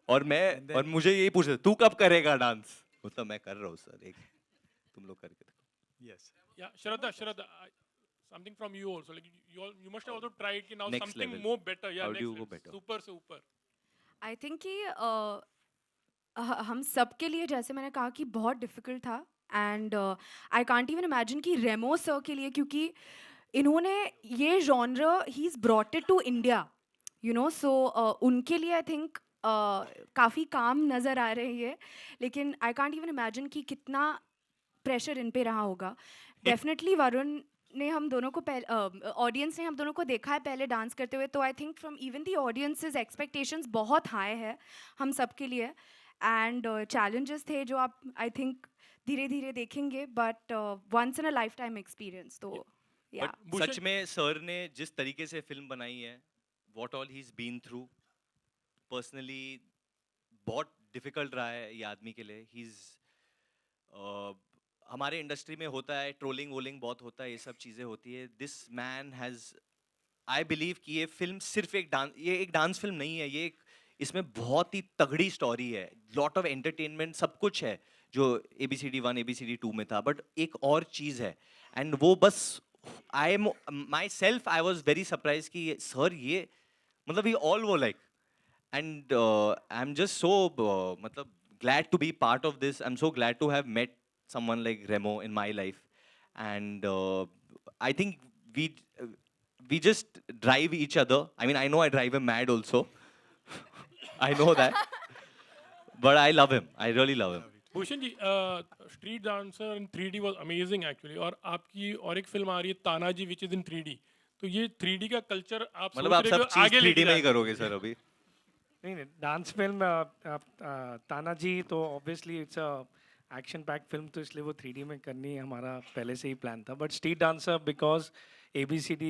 और मुझे यही पूछ रहे तू कब करेगा डांस, मतलब मैं कर रहा हूँ सर, एक तुम लोग करके देखो। Yes. Yeah, Shraddha, something from you also. Like you must have also tried ki now Next something level. more better. Yeah, How do next you go level. better? Super, super. I think कि हम सब के लिए, जैसे मैंने कहा, कि बहुत डिफ़िकल्ट था। And I can't even imagine कि रेमो सर के लिए, क्योंकि इन्होंने ये जॉनर ही is brought it to India, you know. So उनके लिए आई थिंक काफ़ी काम नज़र आ रहे हैं, लेकिन आई कांट इवन इमेजिन कि कितना प्रेशर इन पे रहा होगा। डेफिनेटली वरुण ने हम दोनों को पहले, ऑडियंस ने हम दोनों को देखा है पहले डांस करते हुए, तो I think from even the audiences expectations बहुत हाई है हम सब के लिए। एंड चैलेंजेस थे जो आप आई थिंक धीरे धीरे देखेंगे, but once in a lifetime experience. तो या बट Bhushan, सच में सर ने जिस तरीके से फिल्म बनाई है, what all he is been through, personally बहुत डिफिकल्ट रहा है ये आदमी के लिए। ही इज हमारे इंडस्ट्री में होता है ट्रोलिंग वोलिंग बहुत होता है, ये सब चीज़ें होती है। This man has, I believe कि ये फिल्म सिर्फ ये एक डांस फिल्म नहीं है, ये एक, इसमें बहुत ही तगड़ी स्टोरी है, लॉट ऑफ एंटरटेनमेंट, सब कुछ है जो ABCD 1 ABCD 2 में था, बट एक और चीज़ है। एंड वो बस I am my self I was very surprise कि सर ये मतलब ये ऑल वो like, and I'm just so matlab, glad to be part of this. I'm so glad to have met someone like Remo in my life, and I think we uh, we just drive each other. I mean, I know I drive him mad also. I know that, but I love him. I really love him. Bhushan ji, Street Dancer in 3D was amazing actually. और आपकी और एक film आ रही है Tanaji which is in 3D. तो ये 3D का culture आप मतलब सोच आप रहे सब हो चीज आगे 3D लेके में ही जाना। करोगे सर अभी? नहीं नहीं, डांस फिल्म तानाजी तो obviously it's a action pack film, तो इसलिए वो 3D में करनी हमारा पहले से ही प्लान था। But street dancer because ABCD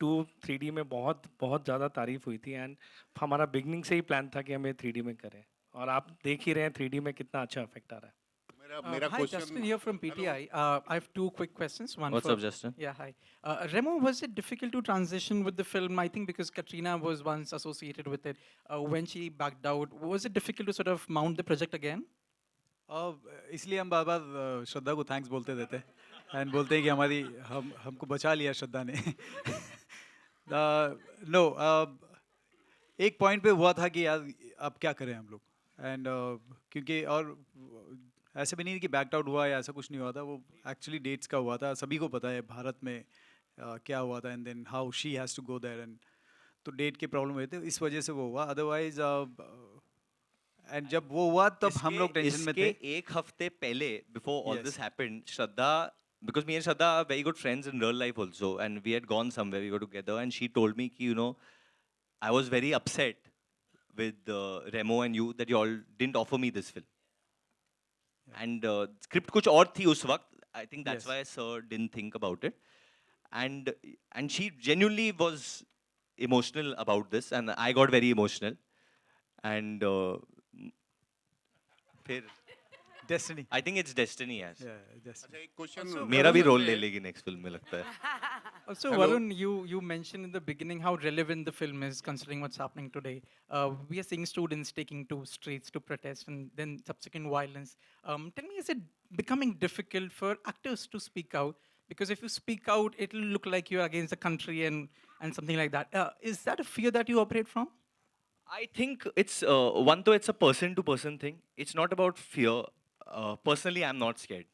2 3D में बहुत बहुत ज़्यादा तारीफ हुई थी, एंड हमारा बिगनिंग से ही प्लान था कि हम ये 3D में करें, और आप देख ही रहे हैं 3D में कितना अच्छा इफेक्ट आ रहा है। मेरा मेरा Hi, Justin question here from PTI. I have two quick questions. One What's for up, Justin? Yeah, hi. Remo, was it difficult to transition with the film? I think because Katrina was once associated with it. When she backed out, was it difficult to sort of mount the project again? इसलिए हम बार बार श्रद्धा को thanks बोलते रहते हैं and बोलते हैं कि हमारी हमको बचा लिया श्रद्धा ने। नो एक पॉइंट पे हुआ था कि यार अब क्या करें हम लोग, एंड क्योंकि और ऐसे भी नहीं कि बैकड आउट हुआ या ऐसा कुछ नहीं हुआ था, वो एक्चुअली डेट्स का हुआ था, सभी को पता है भारत में क्या हुआ था, and then how she has to go there, and तो डेट के प्रॉब्लम हुए थे, इस वजह से वो हुआ। अदरवाइज एंड जब वो हुआ तब हम लोग टेंशन में थे। एक हफ्ते पहले before all Yes. This happened, Shraddha, because me and Shraddha are very good friends in real life also, and we had gone somewhere, we were together, and she told me कि I was very upset with Remo and you that you all didn't offer me this film, and script कुछ और थी उस वक्त, I think that's Yes. why sir didn't think about it, and she genuinely was emotional about this, and I got very emotional, and फिर destiny. I think it's destiny, yes. अच्छा एक question मेरा भी रोल ले लेगी next film में लगता है। Also, Hello. Varun, you mentioned in the beginning how relevant the film is considering what's happening today. We are seeing students taking to streets to protest and then subsequent violence. Tell me, is it becoming difficult for actors to speak out? Because if you speak out, it'll look like you're against the country and something like that. Is that a fear that you operate from? I think it's one though it's a person to person thing. It's not about fear. Personally, I'm not scared.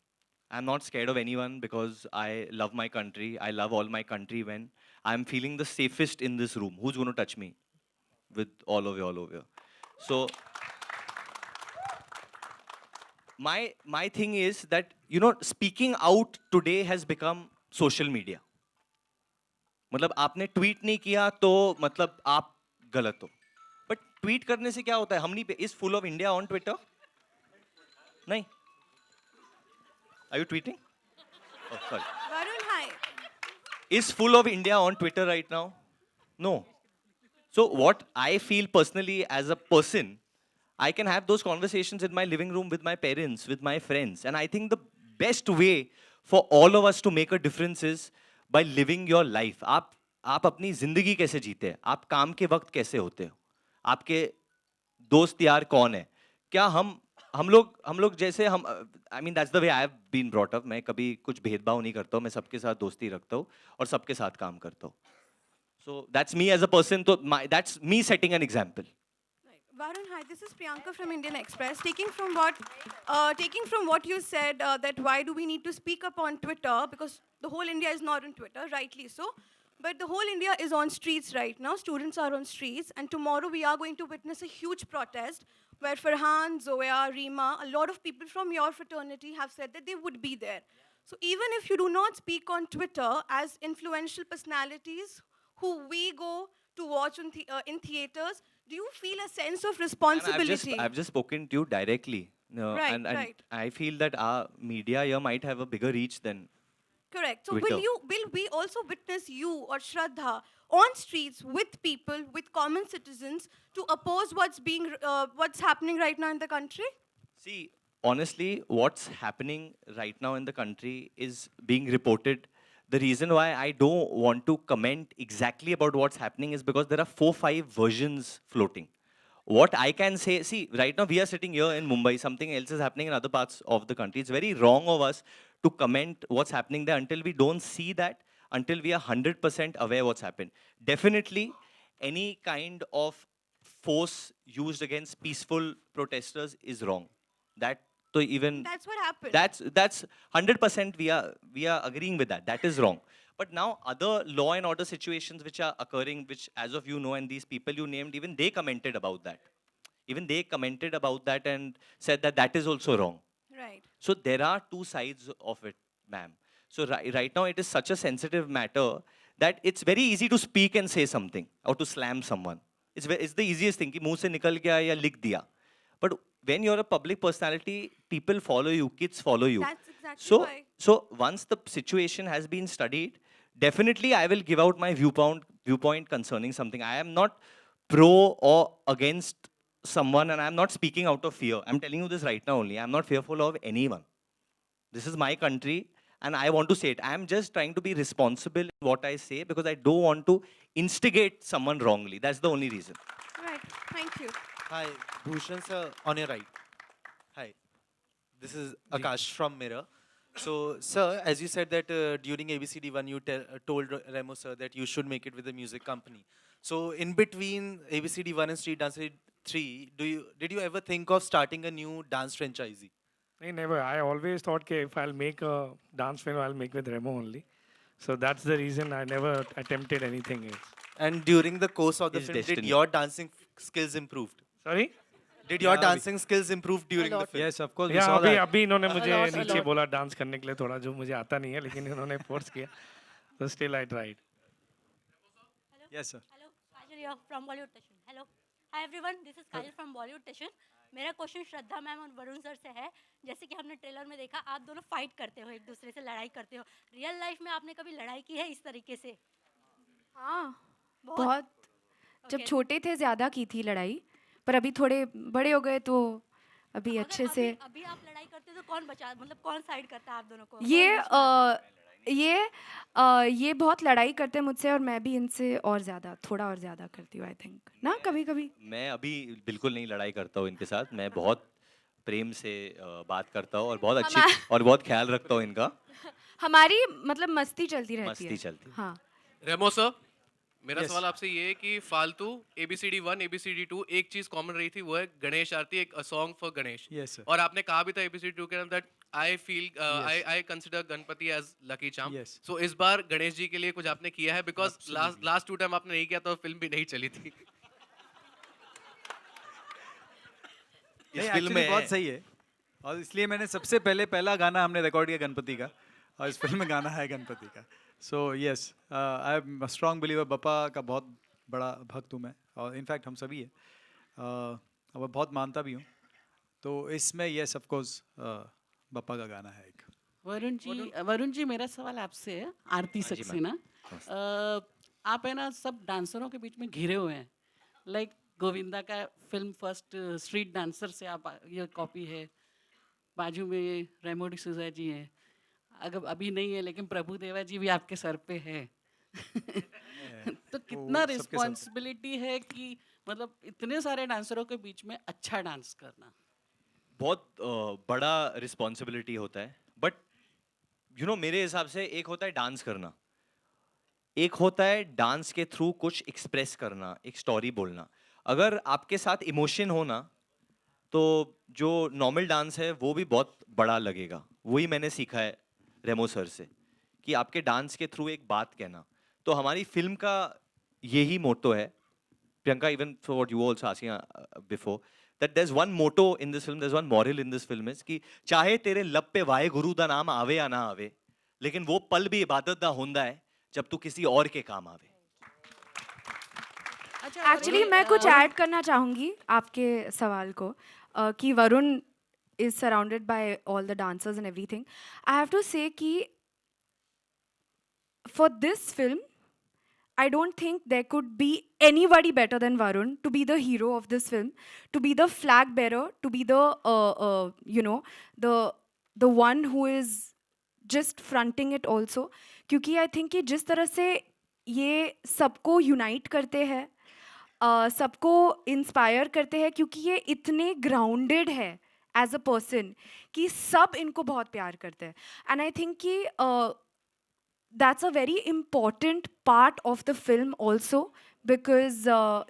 I'm not scared of anyone because I love my country. I love all my countrymen. I'm feeling the safest in this room. Who's going to touch me with all of you all over here? So my thing is that speaking out today has become social media. मतलब आपने tweet नहीं किया तो मतलब आप गलत हो, but tweet करने से क्या होता है? हम नहीं पे is full of India on Twitter? नहीं। Are you tweeting? Oh sorry. Varun, hi. Is full of India on Twitter right now? No. So what I feel personally as a person, I can have those conversations in my living room with my parents, with my friends, and I think the best way for all of us to make a difference is by living your life. आप अपनी जिंदगी कैसे जीते हैं? आप काम के वक्त कैसे होते हो? आपके दोस्त यार कौन है? क्या हम लोग जैसे हम I mean that's the way I have been brought up. मैं कभी कुछ भेदभाव नहीं करता हूँ, मैं सबके साथ दोस्ती रखता हूँ और सबके साथ काम करता हूँ। So that's me as a person, तो that's me setting an example. Right. Varun, hi. This is Priyanka from Indian Express. Taking from what you said, that why do we need to speak up on Twitter, because the whole India is not on Twitter, rightly so. But the whole India is on streets right now. Students are on streets, and tomorrow we are going to witness a huge protest where Farhan, Zoya, Reema, a lot of people from your fraternity have said that they would be there. So even if you do not speak on Twitter as influential personalities who we go to watch in theaters, do you feel a sense of And responsibility? I've just spoken to you directly. Right, And right. I feel that our media here might have a bigger reach than Correct. So Twitter. will we also witness you or Shraddha on streets with people, with common citizens, to oppose what's happening right now in the country? See, honestly, what's happening right now in the country is being reported. The reason why I don't want to comment exactly about what's happening is because there are 4-5 versions floating. What I can say, see, right now we are sitting here in Mumbai, something else is happening in other parts of the country. It's very wrong of us to comment what's happening there until we don't see that, until we are 100% aware what's happened. Definitely, any kind of force used against peaceful protesters is wrong. That to even That's what happened. that's 100% we are agreeing with that. That is wrong. But now other law and order situations which are occurring, which as of you know, and these people you named, even they commented about that. Even they commented about that and said that that is also wrong. Right. So there are two sides of it, ma'am. So right now it is such a sensitive matter that it's very easy to speak and say something or to slam someone. It's the easiest thing कि मुंह से निकल गया या लिख दिया. But when you're a public personality, people follow you, kids follow you. That's exactly So why. so once the situation has been studied, definitely I will give out my viewpoint concerning something. I am not pro or against someone, and I'm not speaking out of fear. I'm telling you this right now only. I'm not fearful of anyone. This is my country, and I want to say it. I'm just trying to be responsible in what I say because I don't want to instigate someone wrongly. That's the only reason. Right. Thank you. Hi, Bhushan sir, on your right. Hi, this is Akash from Mirror. So, sir, as you said that during ABCD1 you told Remo sir that you should make it with a music company. So, in between ABCD1 and Street Dancer 3, did you ever think of starting a new dance franchisee? I never. I always thought that if I'll make a dance film, I'll make with Remo only. So that's the reason I never attempted anything else. And during the course of the His film, did destiny. your dancing skills improved? Sorry? Did your Yeah, dancing skills improve during the lot. film? yes, of course, we या saw अभी that. अभी इन्होंने मुझे lot, a नीचे lot. बोला dance करने के लिए थोड़ा जो मुझे आता नहीं है लेकिन इन्होंने फोर्स किया तो still I tried Yes, sir. Hello, Kajal here from Bollywood Station. Hello. Hi everyone, this is Kajal from Bollywood Station. मेरा क्वेश्चन श्रद्धा मैम और वरुण सर से है. जैसे कि हमने ट्रेलर में देखा आप दोनों फाइट करते हो, एक दूसरे से लड़ाई करते हो. रियल लाइफ में आपने कभी लड़ाई की है इस तरीके से? हाँ, बहुत? बहुत. जब Okay. छोटे थे ज़्यादा की थी लड़ाई, पर अभी थोड़े बड़े हो गए तो अभी अगर अच्छे से. अभी आप लड़ाई करते हो तो कौन बचा, मतलब कौन साइड करता है आप दोनों को? ये कौन बीच में आता है? ये बहुत लड़ाई करते हैं मुझसे और मैं भी इनसे और ज़्यादा, थोड़ा और ज़्यादा करती हूँ आई थिंक ना कभी-कभी. मैं अभी बिल्कुल नहीं लड़ाई करता हूँ इनके साथ. मैं बहुत प्रेम से बात करता हूँ और बहुत अच्छी और बहुत ख्याल रखता हूँ इनका. हमारी मतलब मस्ती चलती रहती है. मस्ती चलती है. हाँ. रेमो सर, मेरा Yes. सवाल आपसे ये है कि फालतू ABCD1 ABCD2 एक चीज कॉमन रही थी, वो है गणेश आरती, एक song for Ganesh. Yes, sir. और आपने कहा भी था ABCD2 के अंदर that I feel I consider Ganpati as lucky charm. Yes. So इस बार गणेश जी के लिए कुछ आपने किया है? बिकॉज लास्ट 2 टाइम आपने नहीं किया तो फिल्म भी नहीं चली थी. इस नहीं, फिल्म actually में बहुत सही है और इसलिए मैंने सबसे पहला गाना हमने रिकॉर्ड किया गणपति का और इस फिल्म में गाना है गणपति का. So yes, I am strong believer. Bappa का बहुत बड़ा भक्त हूँ मैं और इनफैक्ट हम सभी है और बहुत मानता भी हूँ. तो इसमें यस ऑफ कोर्स बप्पा का गाना है एक. वरुण जी मेरा सवाल आपसे है. आरती हाँ जी, सक्सेना, आप है ना सब डांसरों के बीच में घिरे हुए हैं. लाइक गोविंदा का फिल्म फर्स्ट स्ट्रीट डांसर से आप ये कॉपी है. बाजू में रेमो डिसूजा जी हैं. अगर अभी नहीं है लेकिन प्रभु देवा जी भी आपके सर पे है. तो वो कितना सबके सब रिस्पॉन्सिबिलिटी है कि मतलब इतने सारे डांसरों के बीच में अच्छा डांस करना? बहुत बड़ा रिस्पॉन्सिबिलिटी होता है, बट मेरे हिसाब से एक होता है डांस करना, एक होता है डांस के थ्रू कुछ एक्सप्रेस करना, एक स्टोरी बोलना। अगर आपके साथ इमोशन हो ना, तो जो नॉर्मल डांस है वो भी बहुत बड़ा लगेगा। वही मैंने सीखा है रेमो सर से, कि आपके डांस के थ्रू एक बात कहना। तो हमारी फिल्म का यही मोटो है, Priyanka, even for what you were also asking before, that there's one motto in this film, there's one moral in this film is कि चाहे तेरे लब पे वाहे गुरु दा नाम आवे या ना आवे, लेकिन वो पल भी इबादत दा होंदा है जब तू किसी और के काम आवे। अच्छा, एक्चुअली मैं कुछ ऐड करना चाहूँगी आपके सवाल को, कि Varun is surrounded by all the dancers and everything. I have to say कि for this film, I don't think there could be anybody better than Varun to be the hero of this film, to be the flag bearer, to be the the one who is just fronting it also. क्योंकि I think कि जिस तरह से ये सबको unite करते हैं, सबको इंस्पायर करते हैं, क्योंकि ये इतने ग्राउंडेड है एज अ पर्सन कि सब इनको बहुत प्यार करते हैं। एंड आई थिंक कि that's a very important part of the film also, because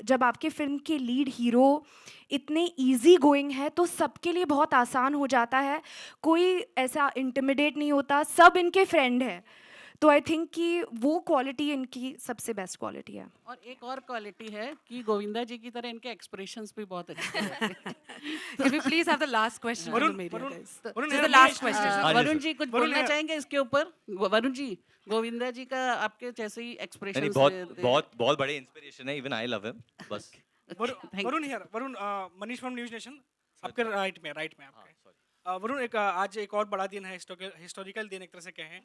जब आपके फिल्म के लीड हीरो इतने ईजी गोइंग है तो सबके लिए बहुत आसान हो जाता है, कोई ऐसा इंटिमिडेट नहीं होता, सब इनके फ्रेंड है। तो आई थिंक कि वो क्वालिटी इनकी सबसे बेस्ट क्वालिटी है। और एक और क्वालिटी है कि गोविंदा जी की तरह इनके एक्सप्रेशंस भी बहुत अच्छे हैं। Can we please have the last question from the Varun, media, Varun, guys? Varun, This is the yeah, last please, question. Varun ji कुछ वरुण बोलना है- चाहेंगे इसके ऊपर? वरुण जी, गोविंदा जी का आपके जैसे ही नहीं, एक्सप्रेशन बहुत बड़े इंस्पिरेशन है, इवन आई लव हिम। बस Varun here, Varun, Manish from News Nation, आपके राइट में आपके। वरुण, आज एक और बड़ा दिन है, हिस्टोरिकल दिन एक तरह से कहें।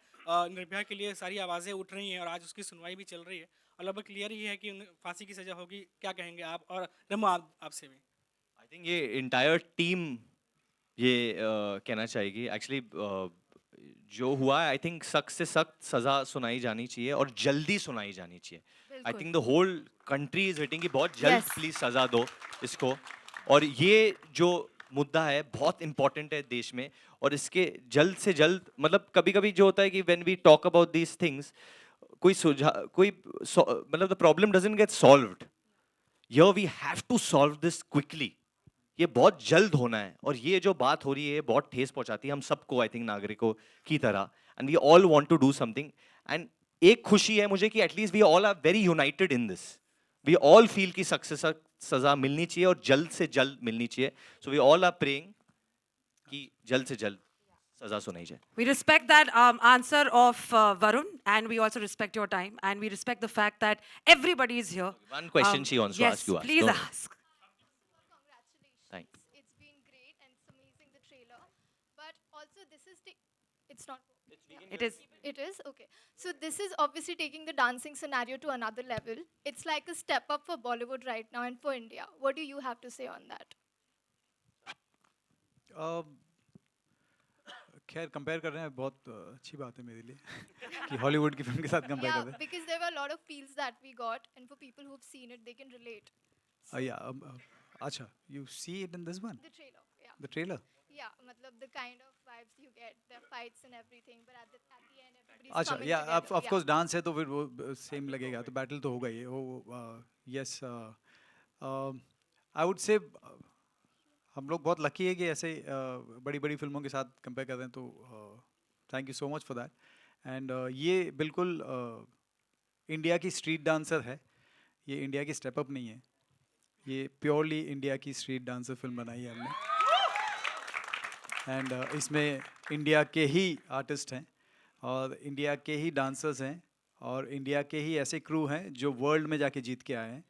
निर्भया के लिए सारी आवाज़ें उठ रही हैं और आज उसकी सुनवाई भी चल रही है और लगभग क्लियर ही है कि उन्हें फांसी की सज़ा होगी। क्या कहेंगे आप? और रेमो, आपसे भी। आई थिंक ये इंटायर टीम ये कहना चाहेगी एक्चुअली, जो हुआ है आई थिंक सख्त से सख्त सज़ा सुनाई जानी चाहिए और जल्दी सुनाई जानी चाहिए। I think the whole country is waiting कि बहुत जल्द Yes. प्लीज सज़ा दो इसको। और ये जो मुद्दा है बहुत इंपॉर्टेंट है देश में, और इसके जल्द से जल्द, मतलब कभी कभी जो होता है कि when we talk about these things, मतलब the problem doesn't get solved, here we have to solve this quickly. ये बहुत जल्द होना है, और ये जो बात हो रही है बहुत ठेस पहुंचाती है हम सबको, आई थिंक नागरिकों की तरह, and we all want to do something. And एक खुशी है मुझे कि at least we all are very united in this, we all feel कि सक्सेस सजा मिलनी चाहिए और जल्द से जल्द मिलनी चाहिए। So we all are praying कि जल्द से जल्द सजा सुनाई जाए। We respect that answer of Varun, and we also respect your time, and we respect the fact that everybody is here. One question she wants to yes, ask you. please Don't- ask. Thanks. It's been great and it's amazing, the trailer. But also this is it's not It is. it is okay. So this is obviously taking the dancing scenario to another level. It's like a step up for Bollywood right now and for India. What do you have to say on that? खैर compare कर रहे हैं, बहुत अच्छी बात है मेरे लिए कि हॉलीवुड की फिल्म के साथ कंपेयर कर Yeah, रहे because there were a lot of feels that we got, and for people who've seen it, they can relate. हैं। या अच्छा, you see it in this one, The trailer, yeah. the trailer. Yeah, matlab the kind of vibes you get, the fights and everything, but at the end, everybody's अच्छा, coming या together. Of course dance है तो फिर वो same लगेगा, तो battle तो होगा ही। वो यस, आई वुड से हम लोग बहुत लकी है कि ऐसे बड़ी बड़ी फिल्मों के साथ कंपेयर कर रहे हैं, तो thank you so much for that. And ये बिल्कुल इंडिया की स्ट्रीट डांसर है, ये इंडिया की स्टेप अप नहीं है, ये प्योरली इंडिया की स्ट्रीट डांसर फिल्म बनाई है हमने। एंड इसमें इंडिया के ही आर्टिस्ट हैं और इंडिया के ही डांसर्स हैं और इंडिया के ही ऐसे क्रू हैं जो वर्ल्ड में जाके जीत के आए हैं।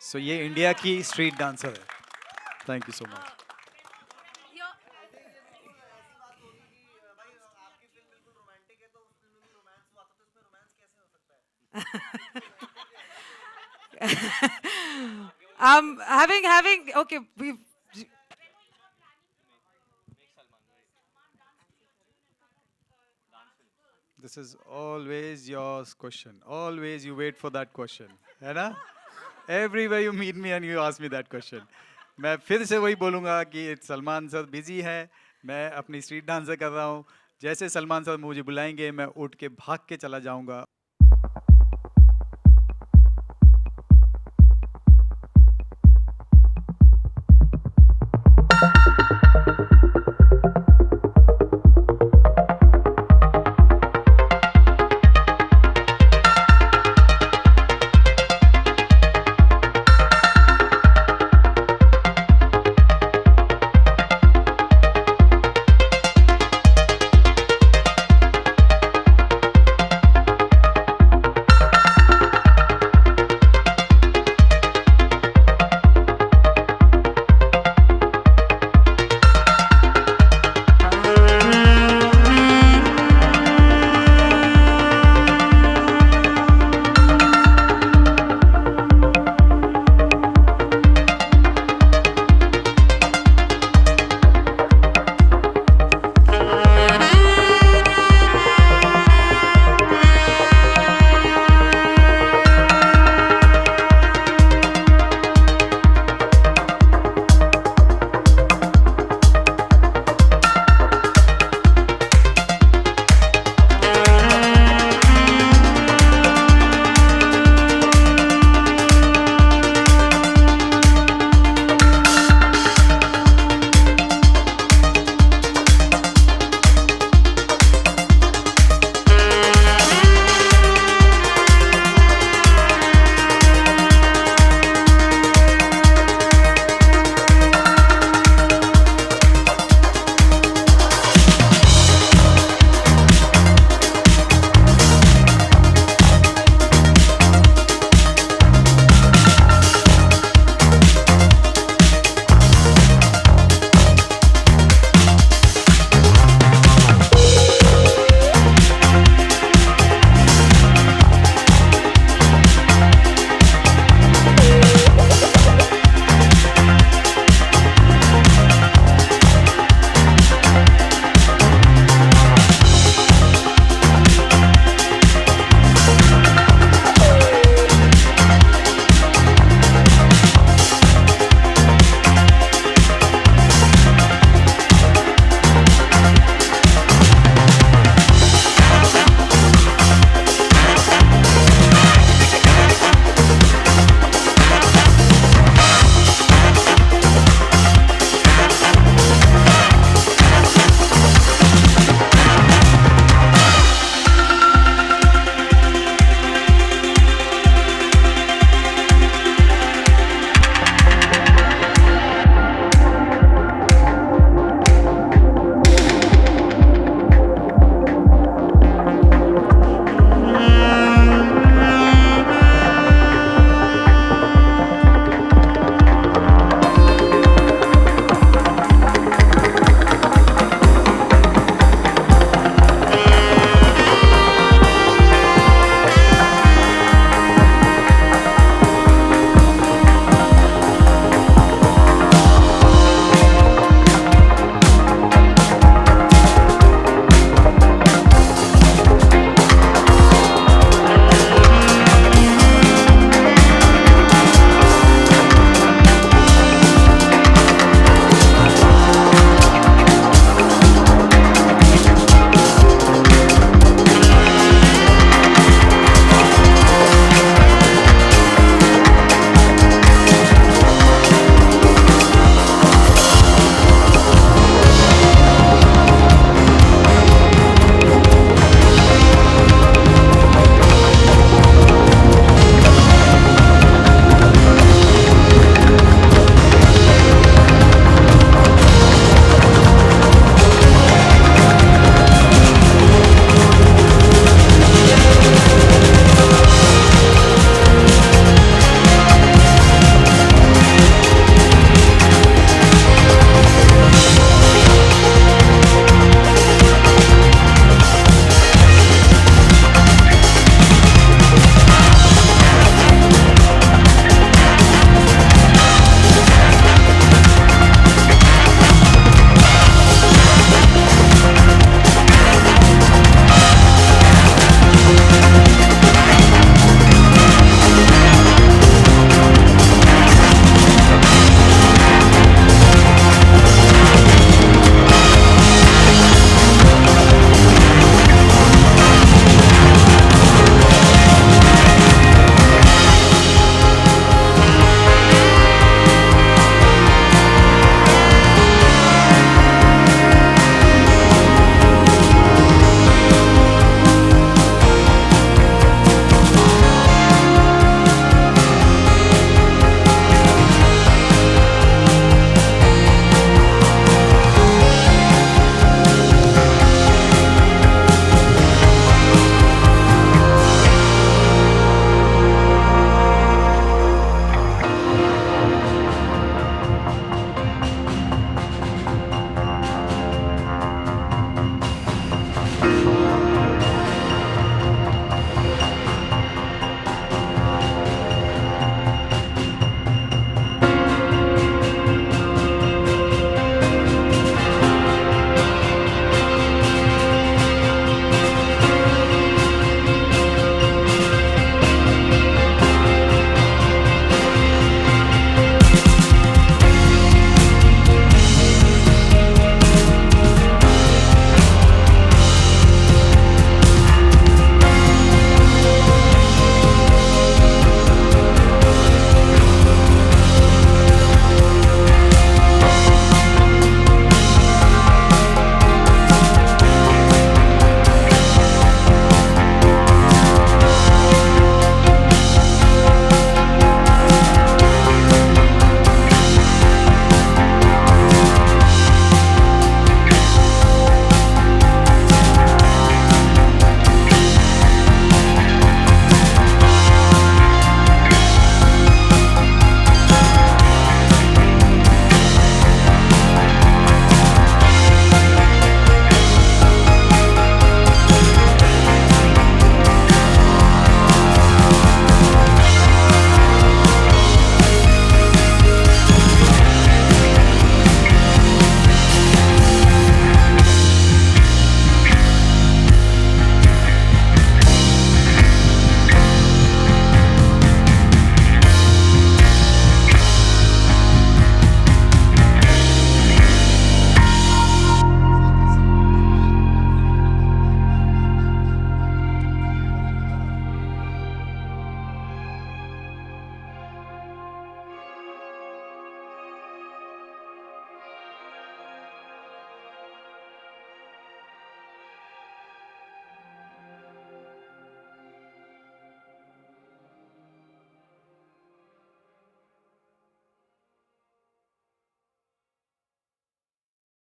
सो ये इंडिया की स्ट्रीट डांसर है। Thank you so much. Having okay, we've This is always your question. Always you wait for that question. है ना? Everywhere you meet me and you ask me that question. मैं फिर से वही बोलूँगा कि सलमान सर बिजी है, मैं अपनी स्ट्रीट डांसर कर रहा हूँ. जैसे सलमान सर मुझे बुलाएंगे मैं उठ के भाग के चला जाऊँगा.